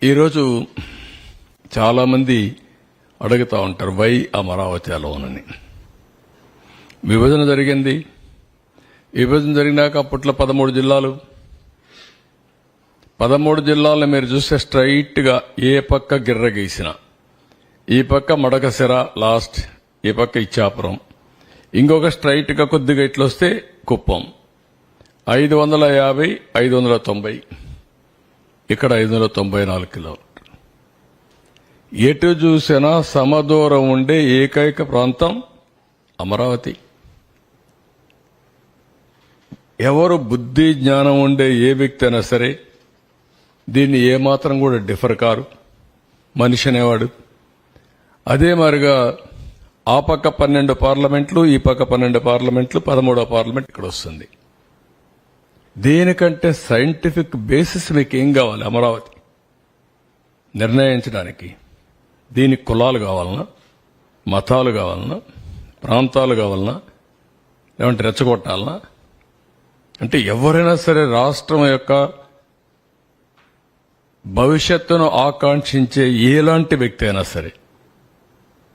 ఈరోజు చాలామంది అడుగుతూ ఉంటారు వై అమరావతి అలోనని. విభజన జరిగింది. విభజన జరిగినాక అప్పట్లో 13 జిల్లాలు. 13 జిల్లాలను మీరు చూస్తే స్ట్రైట్ గా ఏ పక్క గిర్ర గీసిన, ఈ పక్క మడకసిర లాస్ట్, ఈ పక్క ఇచ్చాపురం, ఇంకొక స్ట్రైట్ గా కొద్దిగా ఇట్లొస్తే కుప్పం. 550, 590, ఇక్కడ 594 కిలోమీటర్లు. ఎటు చూసినా సమదూరం ఉండే ఏకైక ప్రాంతం అమరావతి. ఎవరు బుద్ధి జ్ఞానం ఉండే ఏ వ్యక్తి అయినా సరే దీన్ని ఏమాత్రం కూడా డిఫర్ కారు మనిషి అనేవాడు. అదే మరిగా ఆ పక్క 12 పార్లమెంట్లు, ఈ పక్క 12 పార్లమెంట్లు, 13వ పార్లమెంట్ ఇక్కడ వస్తుంది. దేనికంటే సైంటిఫిక్ బేసిస్ మీకు ఏం కావాలి అమరావతి నిర్ణయించడానికి? దీనికి కులాలు కావాలన్నా, మతాలు కావాలన్నా, ప్రాంతాలు కావాలన్నా, లేదంటే రెచ్చగొట్టాలన్నా? అంటే ఎవరైనా సరే రాష్ట్రం యొక్క భవిష్యత్తును ఆకాంక్షించే ఎలాంటి వ్యక్తి అయినా సరే,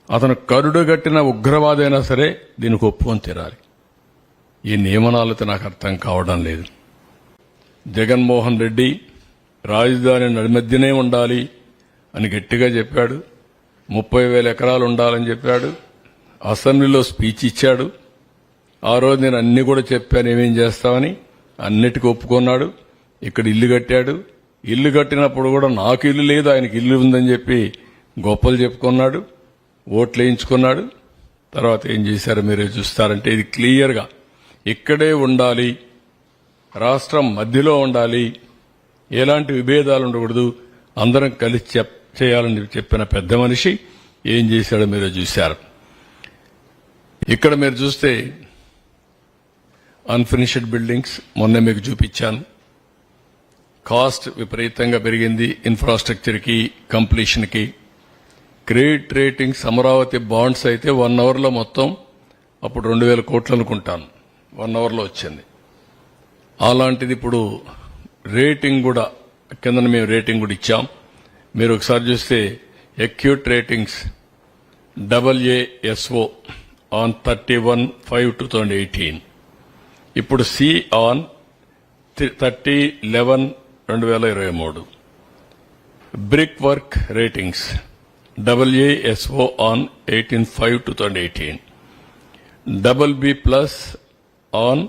అతను కరుడుగట్టిన ఉగ్రవాది అయినా సరే దీనికి ఒప్పుకొని తీరాలి. ఈ నియమనాలతో నాకు అర్థం కావడం లేదు. జగన్మోహన్ రెడ్డి రాజధాని నడిమధ్యనే ఉండాలి అని గట్టిగా చెప్పాడు. 30,000 ఎకరాలు ఉండాలని చెప్పాడు. అసెంబ్లీలో స్పీచ్ ఇచ్చాడు. ఆ రోజు నేను అన్ని కూడా చెప్పాను ఏమేం చేస్తామని. అన్నిటికీ ఒప్పుకున్నాడు. ఇక్కడ ఇల్లు కట్టాడు. ఇల్లు కట్టినప్పుడు కూడా నాకు ఇల్లు లేదు, ఆయనకి ఇల్లు ఉందని చెప్పి గొప్పలు చెప్పుకున్నాడు. ఓట్లు వేయించుకున్నాడు. తర్వాత ఏం చేశారో మీరే చూస్తారంటే ఇది క్లియర్గా ఇక్కడే ఉండాలి, రాష్ట్రం మధ్యలో ఉండాలి, ఎలాంటి విభేదాలు ఉండకూడదు, అందరం కలిసి చేయాలని చెప్పిన పెద్ద మనిషి ఏం చేశాడో మీరు చూశారు. ఇక్కడ మీరు చూస్తే అన్ఫినిష్డ్ బిల్డింగ్స్ మొన్న మీకు చూపించాను. కాస్ట్ విపరీతంగా పెరిగింది ఇన్ఫ్రాస్ట్రక్చర్కి, కంప్లీషన్కి. క్రెడిట్ రేటింగ్స్ అమరావతి బాండ్స్ అయితే 1 అవర్లో మొత్తం అప్పుడు 2,000 కోట్లు అనుకుంటాను, 1 అవర్లో వచ్చింది. అలాంటిది ఇప్పుడు రేటింగ్ కూడా కింద మేము రేటింగ్ కూడా ఇచ్చాం. మీరు ఒకసారి చూస్తే అక్యూట్ రేటింగ్స్ AASO ఆన్ 31/5/2018, ఇప్పుడు C on 30/11/2023. Brick work ratings AASO on 18/5/2018, BB+ on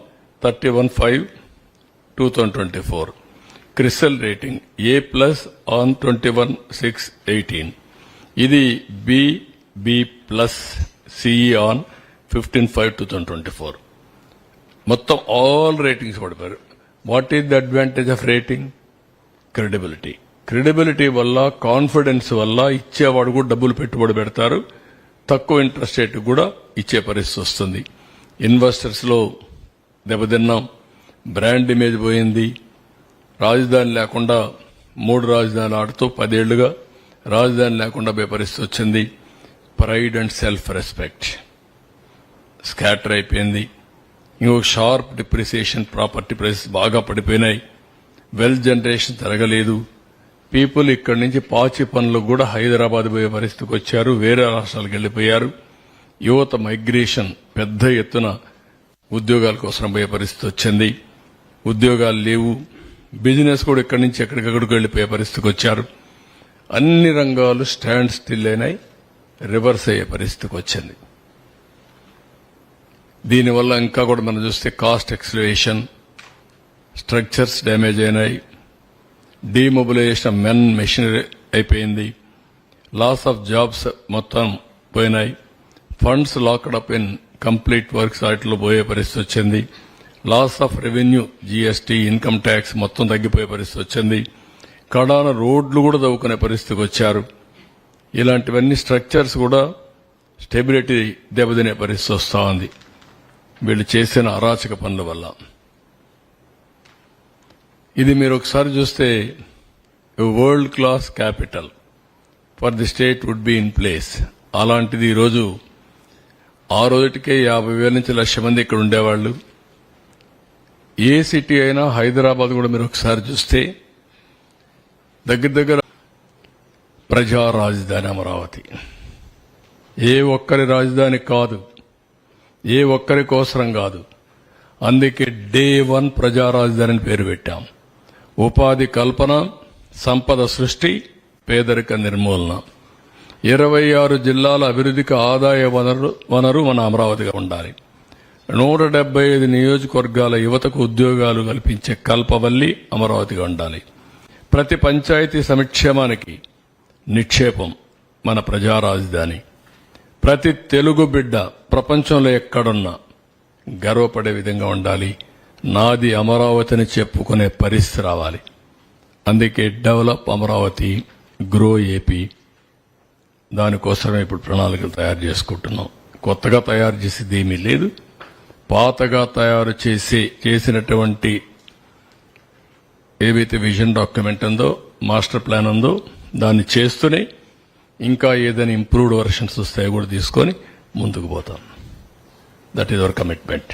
31/5/2024. Crystal rating A+ on 21/6/18. ఇది BB+ CE ఆన్ 15/5/2024. మొత్తం ఆల్ రేటింగ్స్ పడిపోయారు. What is the advantage of rating? Credibility. Credibility వల్ల, కాన్ఫిడెన్స్ వల్ల ఇచ్చేవాడు కూడా డబ్బులు పెట్టుబడి పెడతారు. తక్కువ ఇంట్రెస్ట్ రేట్ కూడా ఇచ్చే పరిస్థితి వస్తుంది. ఇన్వెస్టర్స్ లో దెబ్బతిన్నాం. బ్రాండ్ ఇమేజ్ పోయింది. రాజధాని లేకుండా 3 రాజధానులు ఆడుతూ 10 ఏళ్లుగా రాజధాని లేకుండా పోయే పరిస్థితి వచ్చింది. Pride and self respect scatter అయిపోయింది. ఇంకొక షార్ప్ డిప్రిసియేషన్, ప్రాపర్టీ ప్రైసెస్ బాగా పడిపోయినాయి. వెల్త్ జనరేషన్ జరగలేదు. పీపుల్ ఇక్కడి నుంచి పాచి పనులకు కూడా హైదరాబాద్ పోయే పరిస్థితికి వచ్చారు. వేరే రాష్ట్రాలకు వెళ్లిపోయారు. యువత మైగ్రేషన్ పెద్ద ఎత్తున ఉద్యోగాల కోసం పోయే పరిస్థితి వచ్చింది. ఉద్యోగాలు లేవు. బిజినెస్ కూడా ఇక్కడి నుంచి ఎక్కడికక్కడికి వెళ్లిపోయే పరిస్థితికి వచ్చారు. అన్ని రంగాలు స్టాండ్ స్టిల్ అయినాయి, రివర్స్ అయ్యే పరిస్థితికి వచ్చింది. దీనివల్ల ఇంకా కూడా మనం చూస్తే కాస్ట్ ఎక్స్లవేషన్, స్ట్రక్చర్స్ డ్యామేజ్ అయినాయి, డీమొబిలైజేషన్ మెన్ మెషినరీ అయిపోయింది, లాస్ ఆఫ్ జాబ్స్ మొత్తం పోయినాయి, funds locked up incomplete works వాటిలో పోయే పరిస్థితి వచ్చింది, loss of revenue, GST, income tax మొత్తం తగ్గిపోయే పరిస్థితి వచ్చింది, కడాన రోడ్లు కూడా తవ్వుకునే పరిస్థితికి వచ్చారు. ఇలాంటివన్నీ స్ట్రక్చర్స్ కూడా స్టెబిలిటీ దెబ్బతినే పరిస్థితి వస్తూ ఉంది వీళ్ళు చేసిన అరాచక పనుల వల్ల. ఇది మీరు ఒకసారి చూస్తే world class capital for the state would be in place. అలాంటిది ఈరోజు ఆ రోజుటికే 50,000 నుంచి 1,00,000 మంది ఇక్కడ ఉండేవాళ్లు. ఏ సిటీ అయినా, హైదరాబాద్ కూడా మీరు ఒకసారి చూస్తే దగ్గర ప్రజా రాజధాని అమరావతి. ఏ ఒక్కరి రాజధాని కాదు, ఏ ఒక్కరి కోసరం కాదు. అందుకే డే 1 ప్రజా రాజధాని అని పేరు పెట్టాం. ఉపాధి కల్పన, సంపద సృష్టి, పేదరిక నిర్మూలన, 26 జిల్లాల అభివృద్ధికి ఆదాయ వనరు మన అమరావతిగా ఉండాలి. 175 నియోజకవర్గాల యువతకు ఉద్యోగాలు కల్పించే కల్పవల్లి అమరావతిగా ఉండాలి. ప్రతి పంచాయతీ సంక్షేమానికి నిక్షేపం మన ప్రజా రాజధాని. ప్రతి తెలుగు బిడ్డ ప్రపంచంలో ఎక్కడున్నా గర్వపడే విధంగా ఉండాలి. నాది అమరావతిని చెప్పుకునే పరిస్థితి రావాలి. అందుకే డెవలప్ అమరావతి, గ్రో ఏపీ, దానికోసమే ఇప్పుడు ప్రణాళికలు తయారు చేసుకుంటున్నాం. కొత్తగా తయారు చేసేది ఏమీ లేదు. పాతగా తయారు చేసినటువంటి ఏవైతే విజన్ డాక్యుమెంట్ ఉందో, మాస్టర్ ప్లాన్ ఉందో, దాన్ని చేస్తూనే ఇంకా ఏదైనా ఇంప్రూవ్డ్ వర్షన్స్ వస్తాయో కూడా తీసుకొని ముందుకు పోతాం. That is our commitment.